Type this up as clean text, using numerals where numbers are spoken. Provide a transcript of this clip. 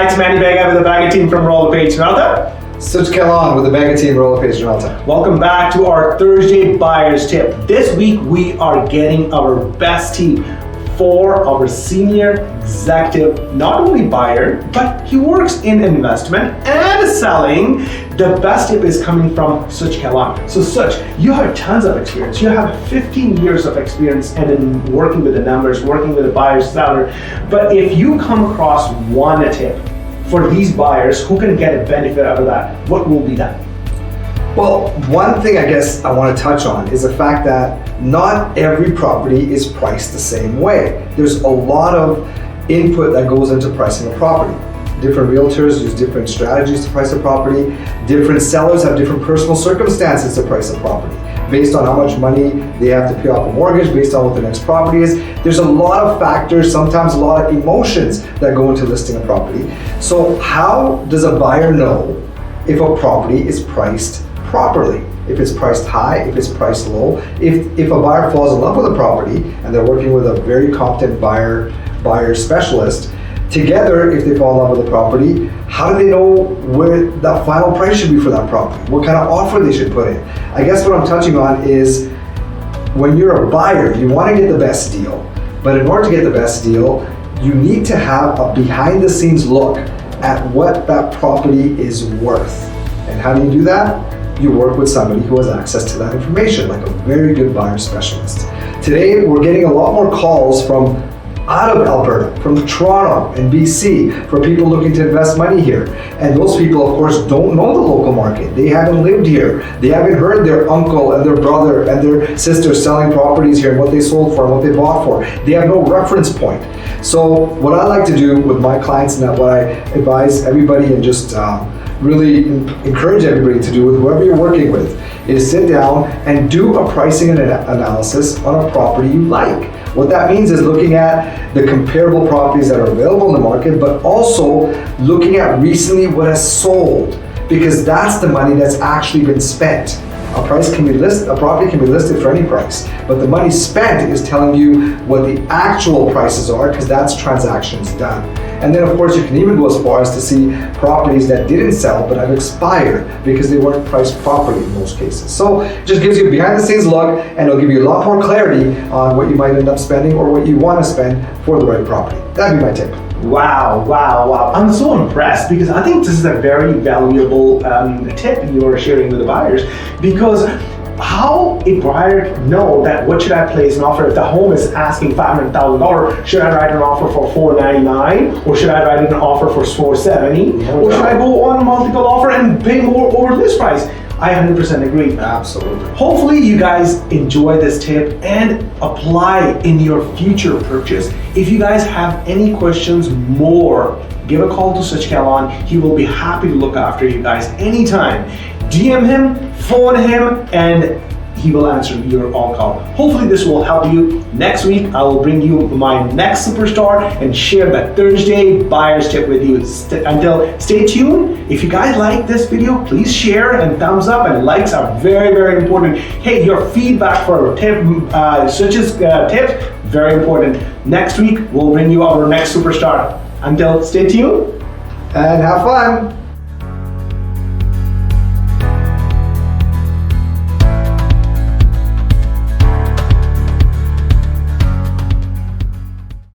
Hi, it's Bagga with the Bagga team from Roller-Page Toronto. Such Kahlon with the Bagga team, Roller-Page Toronto. Welcome back to our Thursday Buyer's Tip. This week we are getting our best tip for our senior executive, not only buyer, but he works in investment and selling. The best tip is coming from Such Kahlon. So Such, you have tons of experience. You have 15 years of experience and in working with the numbers, working with the buyer, seller. But if you come across one tip for these buyers who can get a benefit out of that, what will be that? Well, one thing I guess I want to touch on is the fact that not every property is priced the same way. There's a lot of input that goes into pricing a property. Different realtors use different strategies to price a property. Different sellers have different personal circumstances to price a property, based on how much money they have to pay off a mortgage, based on what the next property is. There's a lot of factors, sometimes a lot of emotions that go into listing a property. So how does a buyer know if a property is priced properly? If it's priced high, if it's priced low, if a buyer falls in love with a property and they're working with a very competent buyer specialist, together, if they fall in love with the property, how do they know where that final price should be for that property? What kind of offer they should put in? I guess what I'm touching on is when you're a buyer, you want to get the best deal. But in order to get the best deal, you need to have a behind the scenes look at what that property is worth. And how do you do that? You work with somebody who has access to that information, like a very good buyer specialist. Today, we're getting a lot more calls from out of Alberta, from Toronto and BC, for people looking to invest money here. And those people, of course, don't know the local market. They haven't lived here. They haven't heard their uncle and their brother and their sister selling properties here and what they sold for and what they bought for. They have no reference point. So what I like to do with my clients, and what I advise everybody and just really encourage everybody to do with whoever you're working with, is sit down and do a pricing and analysis on a property you like. What that means is looking at the comparable properties that are available in the market, but also looking at recently what has sold, because that's the money that's actually been spent. A property can be listed for any price, but the money spent is telling you what the actual prices are, because that's transactions done. And then of course you can even go as far as to see properties that didn't sell but have expired because they weren't priced properly in most cases. So it just gives you a behind the scenes look, and it'll give you a lot more clarity on what you might end up spending or what you want to spend for the right property. That'd be my tip. Wow. I'm so impressed, because I think this is a very valuable tip you are sharing with the buyers, because how a buyer know that what should I place an offer if the home is asking $500,000? Should I write an offer for $499, or should I write an offer for $470, or should I go on a multiple offer and pay more over this price? I 100% agree. Absolutely. Hopefully you guys enjoy this tip and apply in your future purchase. If you guys have any questions more, give a call to Such Kahlon. He will be happy to look after you guys anytime. DM him, phone him, and he will answer your all call. Hopefully this will help you. Next week, I will bring you my next superstar and share that Thursday buyer's tip with you. Stay tuned. If you guys like this video, please share and thumbs up, and likes are very, very important. Hey, your feedback for tip, such as tips, very important. Next week, we'll bring you our next superstar. Until, stay tuned. And have fun.